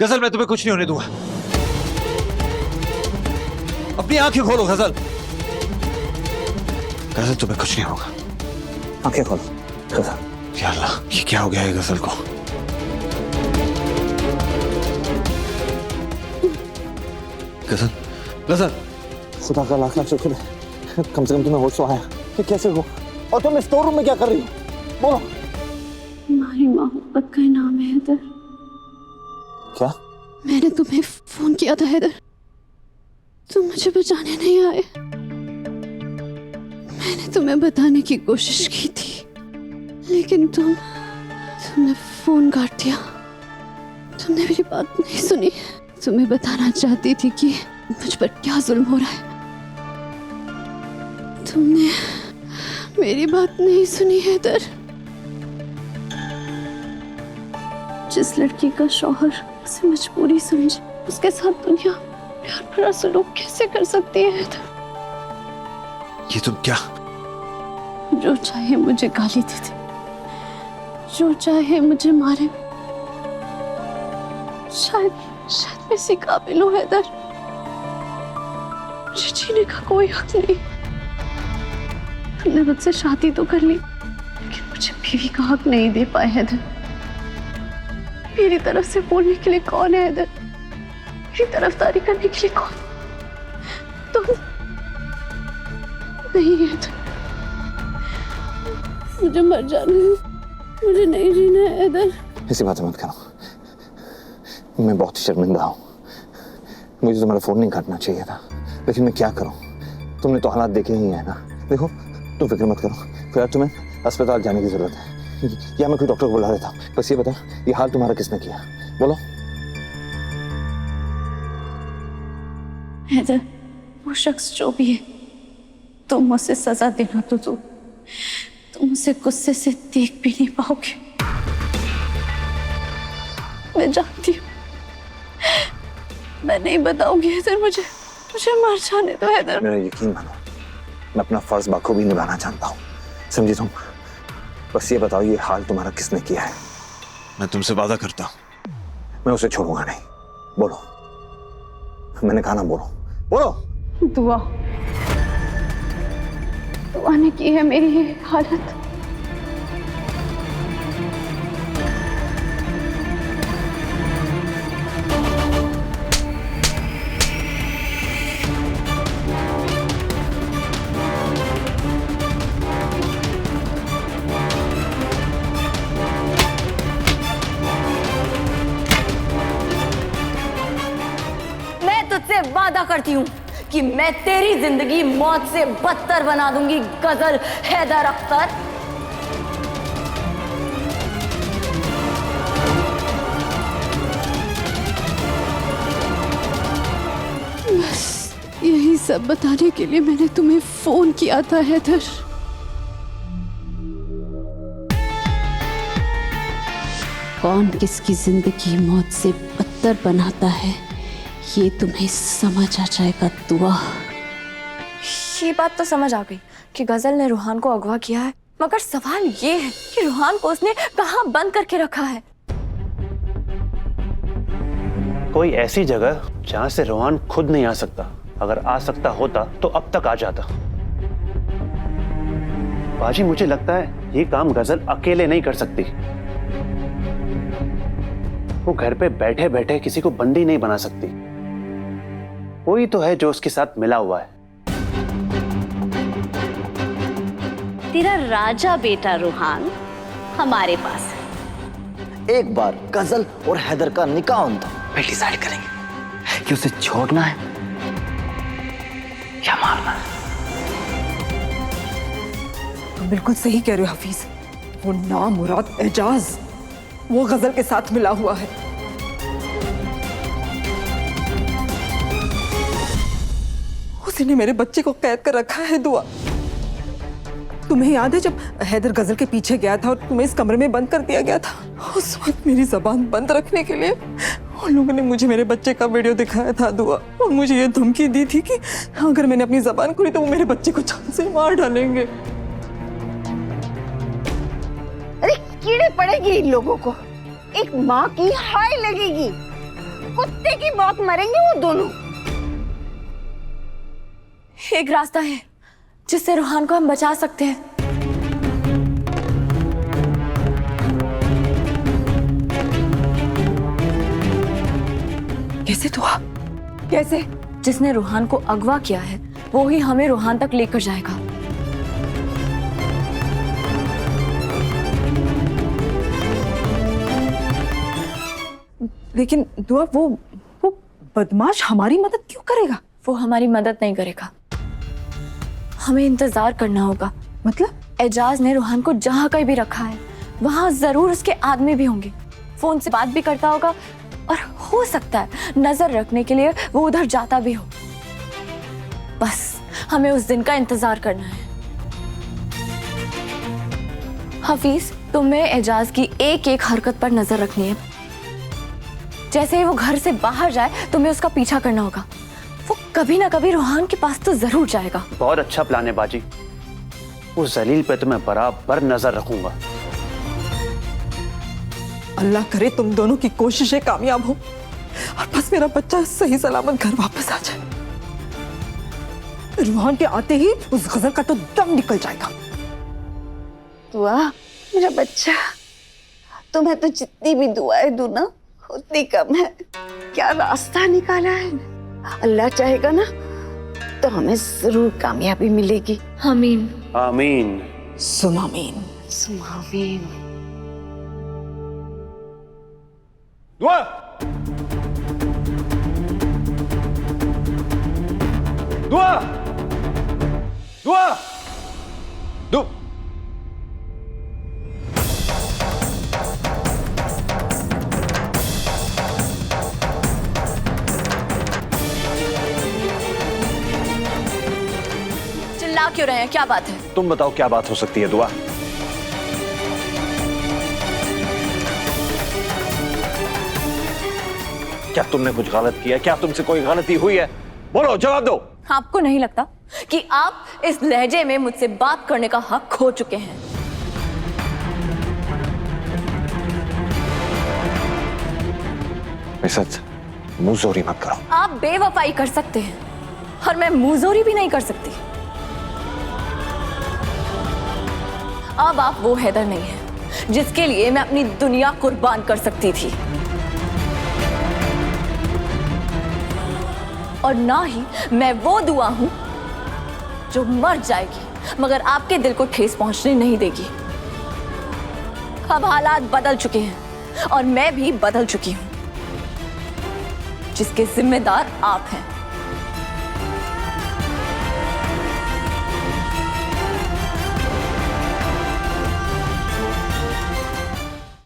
गजल, मैं तुम्हें कुछ नहीं होने दूंगा। अपनी आंखें खोलो गजल। गजल, तुम्हें कुछ नहीं होगा। आंखें खोलो गजल। या अल्लाह, ये क्या हो गया है गजल को? गजल, गजल, खुदा का लाख लाख शुक्र है, कम से कम तुम्हें होश तो आया कि कैसे हो। और तुम स्टोर रूम में क्या कर रही हो? बोलो। हमारी मोहब्बत का नाम है हैदर। क्या? मैंने तुम्हें फोन किया था हैदर, तुम मुझे बचाने नहीं आए। मैंने तुम्हें बताने की कोशिश की थी, लेकिन तुमने फोन काट दिया। तुमने मेरी बात नहीं सुनी। तुम्हें बताना चाहती थी कि मुझ पर क्या जुल्म हो रहा है। तुमने मेरी बात नहीं सुनी हैदर। जिस लड़की का शौहर उसे मजबूरी समझे, उसके साथ दुनिया प्यार भरा सलूक कैसे कर सकती है हैदर? ये तुम क्या? जो चाहे मुझे गाली दे दे, जो चाहे मुझे मारे, शायद मैं इसी काबिल हूँ हैदर। मुझे जीने का कोई हक नहीं। तुमने मुझसे शादी तो कर ली, लेकिन मुझे बीवी का हक नहीं दे पाए हैदर। मेरी तरफ से बोलने के लिए कौन है हैदर? मेरी तरफदारी करने के लिए कौन? तुम नहीं हैदर। मुझे मर जाना है, मुझे नहीं जीना है हैदर। ऐसी बातें मत करो, मैं बहुत शर्मिंदा हूँ। मुझे तुम्हारा फोन नहीं काटना चाहिए था, लेकिन मैं क्या करूँ? तुमने तो हालात देखे ही है ना। देखो, तुम फिक्र मत करो, फिर तुम्हें अस्पताल जाने की जरूरत है, या मैं कोई डॉक्टर को बुला देता हूँ। बस ये बता, ये हाल तुम्हारा किसने किया? बोलो। हैदर, वो शख्स जो भी है, तुम उसे सजा देना तो दो, तुम उसे गुस्से से देख भी नहीं पाओगे। मैं जानती हूँ, मैं नहीं बताऊंगी हैदर। मुझे मर जाने दो हैदर। मेरा यकीन मानो, मैं अपना फर्ज बखूबी निभाना चाहता हूँ, समझी तुम? बस ये बताओ, ये हाल तुम्हारा किसने किया है? मैं तुमसे वादा करता हूं, मैं उसे छोड़ूंगा नहीं। बोलो, मैंने कहा ना, बोलो बोलो। दुआ ने की है मेरी ये हालत। तुझसे वादा करती हूँ कि मैं तेरी जिंदगी मौत से बदतर बना दूंगी गजल हैदर अख्तर। बस यही सब बताने के लिए मैंने तुम्हें फोन किया था हैदर। कौन किसकी जिंदगी मौत से बदतर बनाता है, ये तुम्हें समझ आ जाएगा दुआ। ये बात तो समझ आ गई कि गजल ने रूहान को अगवा किया है, मगर सवाल ये है कि रूहान को उसने कहाँ बंद करके रखा है? कोई ऐसी जगह जहां से रूहान खुद नहीं आ सकता। अगर आ सकता होता तो अब तक आ जाता। बाजी, मुझे लगता है ये काम गजल अकेले नहीं कर सकती। वो घर पे बैठे बैठे किसी को बंदी नहीं बना सकती। कोई तो है जो उसके साथ मिला हुआ है। तेरा राजा बेटा रूहान हमारे पास है। एक बार गजल और हैदर का निकाह होता तो फिर डिसाइड करेंगे कि उसे छोड़ना है या मारना है। तुम बिल्कुल सही कह रहे हो हफीज। वो नामुराद एजाज वो गजल के साथ मिला हुआ है। उसने मेरे बच्चे को कैद कर रखा है दुआ। तुम्हें याद है जब हैदर गजल के पीछे गया था और तुम्हें इस कमरे में बंद कर दिया गया था? उस वक्त मेरी जबान बंद रखने के लिए उन लोगों ने मुझे मेरे बच्चे का वीडियो दिखाया था दुआ, और मुझे ये धमकी दी थी कि अगर मैंने अपनी जबान खोली तो वो मेरे बच्चे को जान से मार डालेंगे। अरे कीड़े पड़ेगी इन लोगों को, एक माँ की हाय लगेगी। कुत्ते की मौत मरेंगे वो दोनों। एक रास्ता है जिससे रूहान को हम बचा सकते हैं। कैसे दुआ? कैसे? जिसने रूहान को अगवा किया है वो ही हमें रूहान तक लेकर जाएगा। लेकिन दुआ वो बदमाश हमारी मदद क्यों करेगा? वो हमारी मदद नहीं करेगा, हमें इंतजार करना होगा। मतलब? एजाज ने रूहान को जहां कहीं भी रखा है वहां जरूर उसके आदमी भी होंगे। फोन से बात भी करता होगा और हो सकता है नजर रखने के लिए वो उधर जाता भी हो। बस हमें उस दिन का इंतजार करना है। हफीज, तुम्हें एजाज की एक एक हरकत पर नजर रखनी है। जैसे ही वो घर से बाहर जाए तुम्हें उसका पीछा करना होगा। वो कभी ना कभी रूहान के पास तो जरूर जाएगा। बहुत अच्छा प्लान है बाजी। उस जलील पे तो मैं बराबर नजर रखूंगा। अल्लाह करे तुम दोनों की कोशिशें कामयाब हो और बस मेरा बच्चा सही सलामत घर वापस आ जाए। रूहान के आते ही उस गजल का तो दम निकल जाएगा। दुआ मेरा बच्चा, तुम्हें तो जितनी भी दुआएं दूं ना उतनी कम है। क्या रास्ता निकाला है, अल्लाह चाहेगा ना तो हमें जरूर कामयाबी मिलेगी। आमीन। आमीन। सुमामीन। सुमामीन। दुआ दुआ दुआ दु चिल्ला क्यों रहे हैं, क्या बात है? तुम बताओ क्या बात हो सकती है दुआ? क्या तुमने कुछ गलत किया? क्या तुमसे कोई गलती हुई है? बोलो, जवाब दो। आपको नहीं लगता कि आप इस लहजे में मुझसे बात करने का हक खो चुके हैं? मिसत, मुंहजोरी मत करो। आप बेवफाई कर सकते हैं और मैं मुंहजोरी भी नहीं कर सकती। अब आप वो हैदर नहीं है जिसके लिए मैं अपनी दुनिया कुर्बान कर सकती थी, और ना ही मैं वो दुआ हूं जो मर जाएगी मगर आपके दिल को ठेस पहुंचने नहीं देगी। अब हालात बदल चुके हैं और मैं भी बदल चुकी हूं, जिसके जिम्मेदार आप हैं।